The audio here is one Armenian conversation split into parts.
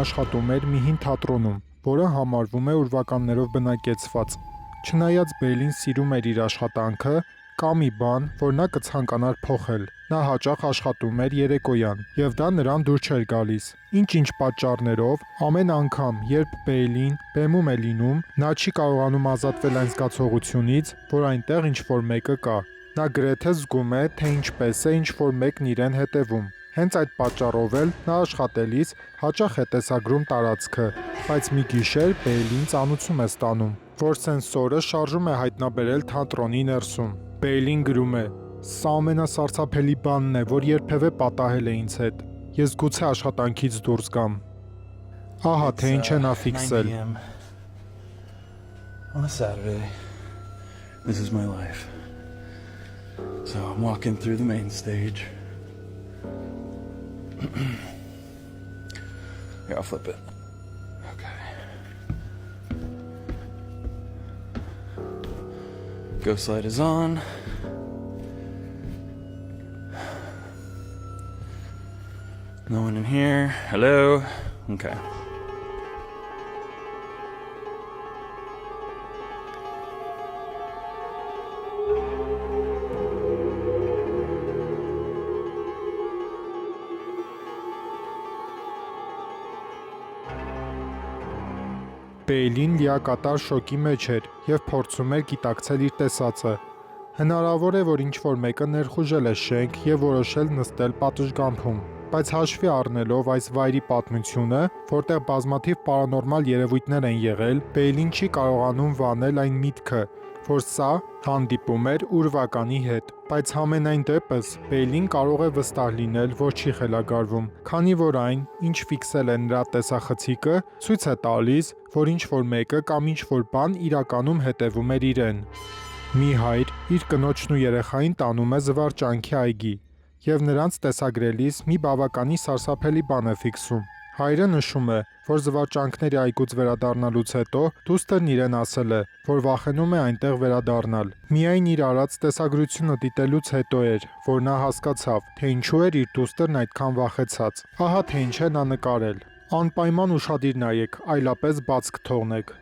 աշխատում էր մի հին թատրոնում, որը համարվում է ուրվականներով բնակեցված։ Չնայած Բեյլին սիրում էր իր աշխատանքը, կա մի բան, որ նա կցանկանար փոխել։ Նա հաճախ աշխատում էր երեկոյան, եւ դա նրան դուր չէր գալիս։ Ինչ-ինչ պատճառներով, ամեն անգամ, երբ Բեյլին բեմում է լինում, նա չի կարողանում ազատվել այն զգացողությունից, որ այնտեղ ինչ-որ մեկը կա։ Նա գրեթե զգում է, թե ինչպես է ինչ-որ մեկն իրեն հետևում։ Հենց այդ պատճառով էլ նա աշխատելիս հաճախ է տեսագրում տարածքը, բայց մի գիշեր Բեյլին ծանուցում է ստանում, որ սենսորը շարժում է հայտնաբերել թատրոնի ներսում։ Բեյլին գրում է. «Սա ամենասարսափելի բանն է, որ երբևէ պատահել է ինձ հետ։ Ես գուցե աշխատանքից դուրս գամ»։ Ահա թե ինչ է նա ֆիքսել։ 9 p.m. on a Saturday. This is my life. So I'm walking through the main stage. Here, I'll flip it. Okay. Ghost light is on. No one in here. Hello. Okay. Բեյլին լիակատար շոկի մեջ էր եւ փորձում էր գիտակցել իր տեսածը։ Հնարավոր է, որ ինչ-որ մեկը ներխուժել է շենք եւ որոշել նստել պատշգամբում, բայց հաշվի առնելով այս վայրի պատմությունը, որտեղ բազմաթիվ պարանորմալ երևույթներ են եղել, Բեյլին չի կարողանում վանել այն միտքը, որ սա հանդիպում էր ուրվականի հետ։ Բայց համենայն դեպս Բեյլին կարող է վստահ լինել, որ չի խելագարվում, քանի որ այն, ինչ ֆիքսել է նրա տեսախցիկը, ցույց է տալիս, որ ինչ-որ մեկը կամ ինչ-որ բան իրականում հետևում էր իրեն։ Մի հայր իր կնոջն ու երեխային տանում է զվարճանքի այգի եւ նրանց տեսագրելիս մի բավականի սարսափելի բան է ֆիքսում։ Հայրը նշում է, որ զվարճանքների այգուց վերադառնալուց հետո դուստրն իրեն ասել է, որ վախենում է այնտեղ վերադառնալ։ Միայն իր արած տեսագրությունը դիտելուց հետո էր, որ նա հասկացավ, թե ինչու էր իր դուստրն այդքան վախեցած։ Ահա թե ինչ է նա նկարել. «Անպայման ուշադիր նայեք, այլապես բաց կթողնեք»։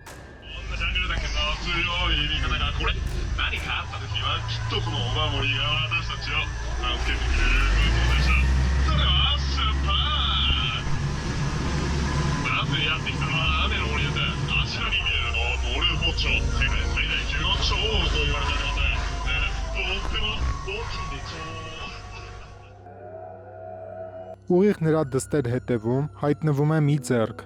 Ուղիղ նրա դստեր հետևում հայտնվում է մի ձեռք։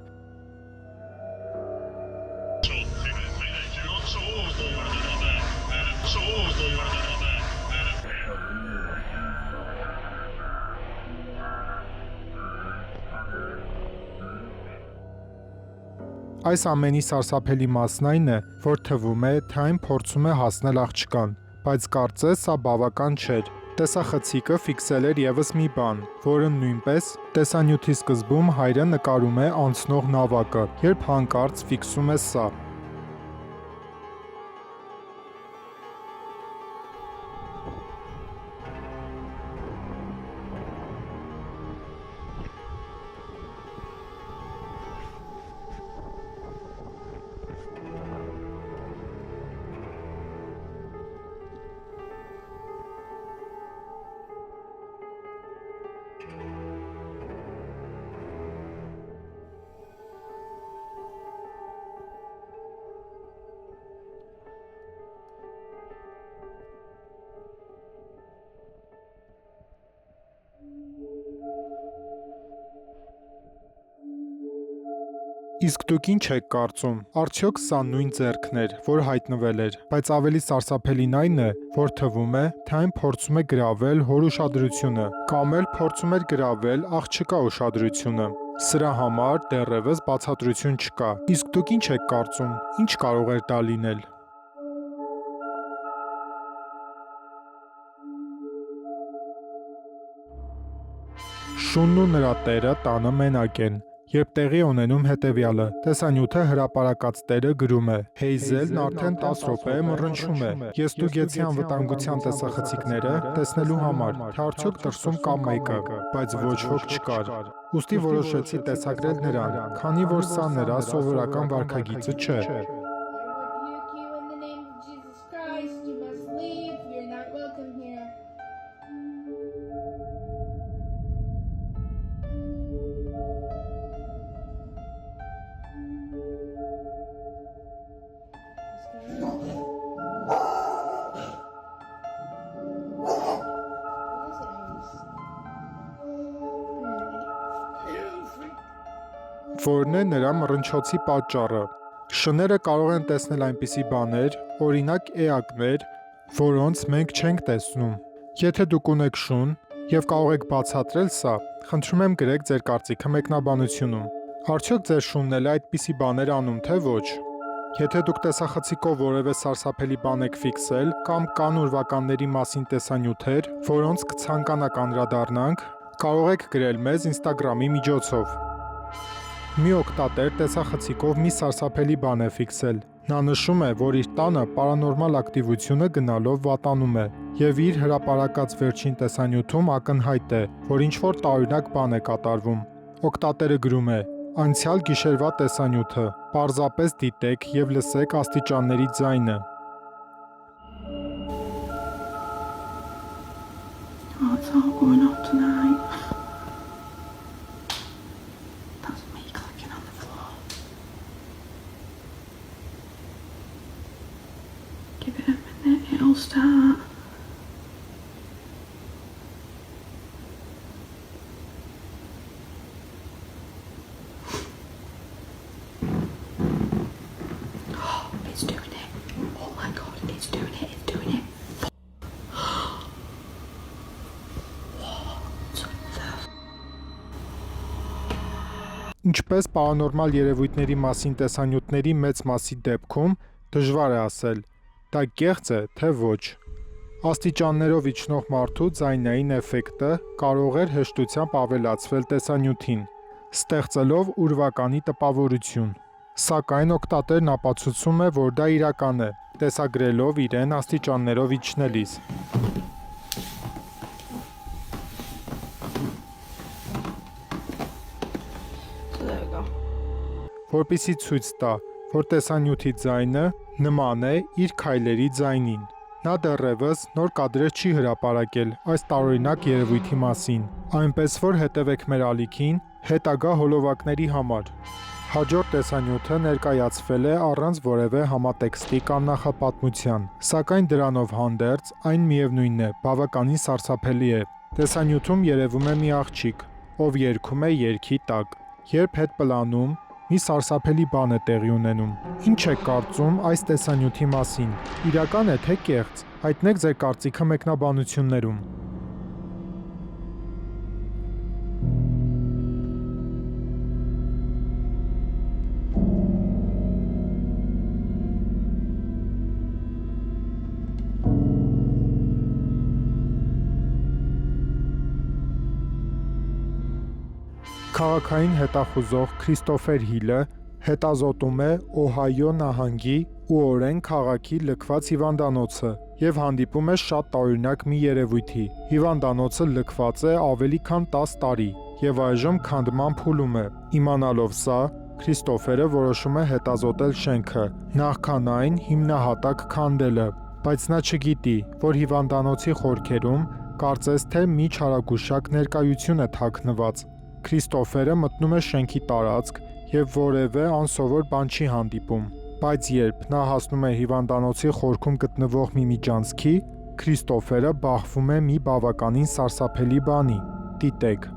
Այս ամենի սարսափելի մասն այն է, որ թվում է, թե այն փորձում է հասնել աղջկան, բայց կարծես սա բավական չէր։ Տեսախցիկը ֆիքսել էր եւս մի բան, որը նույնպես տեսանյութի սկզբում հայրը նկարում է անցնող նավակը, երբ հանկարծ ֆիքսում է սա։ Իսկ դուք ինչ եք կարծում, արդյոք սա նույն ձեռքն էր, որ հայտնվել էր, բայց ավելի սարսափելին այն է, որ թվում է, թե այն փորձում է գրավել հոր ուշադրությունը, կամ էլ փորձում էր գրավել աղջկա ուշադրությունը։ Սրա համար դեռևս բացատրություն չկա։ Իսկ դուք ինչ եք կարծում, ինչ կարող էր դա լինել։ Շունն ու նրա տերը տանը մենակ են։ Երբ տեղի ունենում հետևյալը, տեսանյութը հրապարակած տերը գրում է. Հեյզելն արդեն 10 րոպե է մռնչում է։ Ես ստուգեցի անվտանգության տեսախցիկները տեսնելու համար, թե արդյոք դրսում կա մեկը, բայց ոչ ոք չկար։ Ուստի որոշեցի տեսագրել նրան, քանի որ սա նրա սովորական վարքագիծը չէ։ Որն է նրա մռնչոցի պատճառը։ Շները կարող են տեսնել այնպիսի բաներ, օրինակ էակներ, որոնց մենք չենք տեսնում։ Եթե դուք ունեք շուն եւ կարող եք բացատրել սա, խնդրում եմ գրեք ձեր կարծիքը մեկնաբանությունում։ Արդյոք ձեր շունն էլ է այդպիսի բաներ անում, թե ոչ։ Եթե դուք տեսախցիկով որևէ սարսափելի բան եք ֆիքսել կամ կան ուրվականների մասին տեսանյութեր, որոնց կցանկանաք անդրադառնանք, կարող եք գրել մեզ Instagram-ի միջոցով։ Մի օգտատեր տեսախցիկով մի սարսափելի բան է ֆիքսել։ Նա նշում է, որ իր տանը պարանորմալ ակտիվությունը գնալով վատանում է, եւ իր հրապարակած վերջին տեսանյութում ակնհայտ է, որ ինչ-որ տարօրինակ բան է կատարվում։ Օգտատերը գրում է. Անցյալ գիշերվա տեսանյութը, պարզապես դիտեք եւ լսեք աստիճանների ձայնը։ Oh, it's all going up tonight. That's me clicking on the floor. Give it a minute, it'll start. Oh, it's doing it. Oh my god, it's doing it, it's doing it. Ինչպես պարանորմալ երևույթների մասին տեսանյութերի մեծ մասի դեպքում դժվար է ասել, դա կեղծ է, թե ոչ։ Աստիճաններով իջնող մարդու ձայնային էֆեկտը կարող էր հեշտությամբ ավելացվել տեսանյութին, ստեղծելով ուրվականի տպավորություն։ Սակայն օգտատերն ապացուցում է, որ դա իրական է, տեսագրելով իրեն աստիճաններով իջնելիս։ Որպեսզի ցույց տա, որ տեսանյութի ձայնը նման է իր քայլերի ձայնին։ Նա դեռևս նոր կադրեր չի հրապարակել այս տարօրինակ երևույթի մասին, այնպես որ հետևեք մեր ալիքին հետագա հոլովակների համար։ Հաջորդ տեսանյութը ներկայացվել է առանց որևէ համատեքստի կամ նախապատմության, սակայն դրանով հանդերձ այն միևնույնն է, բավականին սարսափելի է։ Տեսանյութում երևում է մի աղջիկ, ով երգում է երգի տակ, երբ հետ պլանում մի սարսափելի բան է տեղի ունենում։ Ինչ եք կարծում այս տեսանյութի մասին։ Իրական է թե կեղծ։ Հայտնեք ձեր կարծիքը մեկնաբանություններում։ Քաղաքային հետախուզող Քրիստոֆեր Հիլը հետազոտում է Օհայո նահանգի Ուորեն քաղաքի լքված հիվանդանոցը եւ հանդիպում է շատ տարօրինակ մի երևույթի։ Հիվանդանոցը լքված է ավելի քան 10 տարի եւ այժմ քանդման փուլում է։ Իմանալով սա, Քրիստոֆերը որոշում է հետազոտել շենքը, նախքան այն հիմնահատակ քանդելը, բայց նա չգիտի, որ հիվանդանոցի խորքերում կարծես թե մի չարագուշակ ներկայություն է թաքնված։ Քրիստոֆերը մտնում է շենքի տարածք եւ որևէ անսովոր բան չի հանդիպում, բայց երբ նա հասնում է հիվանդանոցի խորքում գտնվող մի միջանցքի, Քրիստոֆերը բախվում է մի բավականին սարսափելի բանի։ Դիտեք։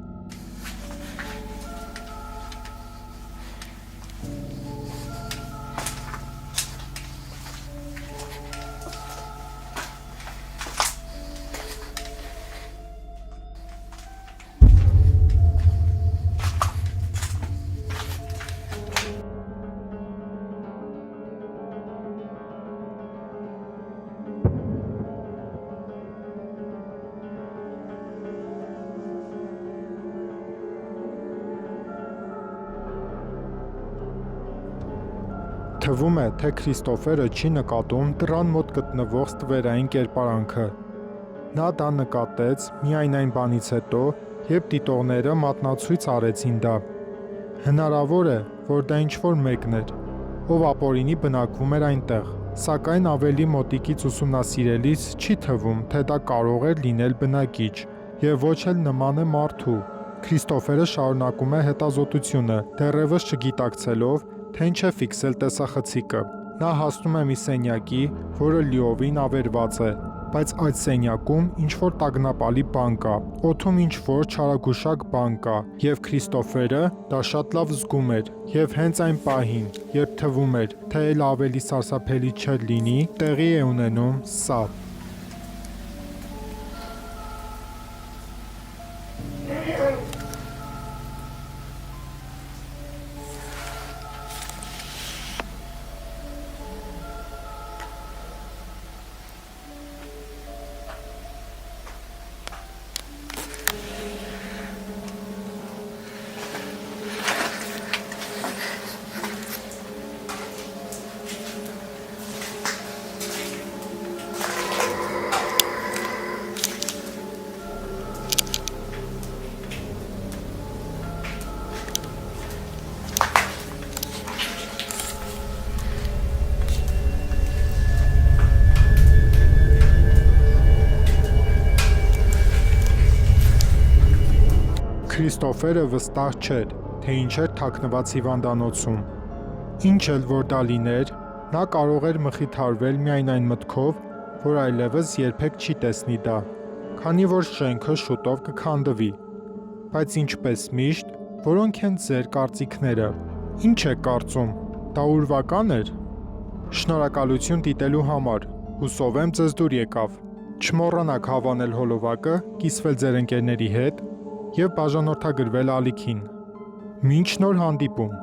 Թվում է, թե Քրիստոֆերը չի նկատում դռան մոտ գտնվող ստվերային կերպարանքը։ Նա դա նկատեց միայն այն բանից հետո, երբ դիտողները մատնացույց արեցին դա։ Հնարավոր է, որ դա ինչ-որ մեկն էր, ով ապօրինի բնակվում էր այնտեղ, սակայն ավելի մոտիկից ուսումնասիրելիս չի թվում, թե դա կարող էր լինել բնակիչ, եւ ոչ էլ նման է մարդու։ Քրիստոֆերը շարունակում է հետազոտությունը, դեռևս չգիտակցելով, թե ինչ է ֆիքսել տեսախցիկը։ Նա հասնում է մի սենյակի, որը լիովին ավերված է, բայց այդ սենյակում ինչ-որ տագնապալի բան կա, օդում ինչ-որ չարագուշակ բան կա, եւ Քրիստոֆերը դա շատ լավ զգում էր, եւ հենց այն պահին, երբ թվում էր, թե էլ ավելի սարսափելի չէր լինի, տեղի է ունենում սա։ Քրիստոֆերը վստահ չէր, թե ինչ էր թաքնված հիվանդանոցում։ Ինչ էլ որ դա լիներ, նա կարող էր մխիթարվել միայն այն մտքով, որ այլևս երբեք չի տեսնի դա, քանի որ շենքը շուտով կքանդվի։ Բայց ինչպես միշտ, որոնք են ձեր կարծիքները։ Ինչ եք կարծում, դա ուրվական էր։ Շնորհակալություն դիտելու համար, հուսով եմ ձեզ դուր եկավ։ Չմոռանաք հավանել հոլովակը, կիսվել ձեր ընկերների հետ և բաժանորդագրվել ալիքին։ Մինչ նոր հանդիպում։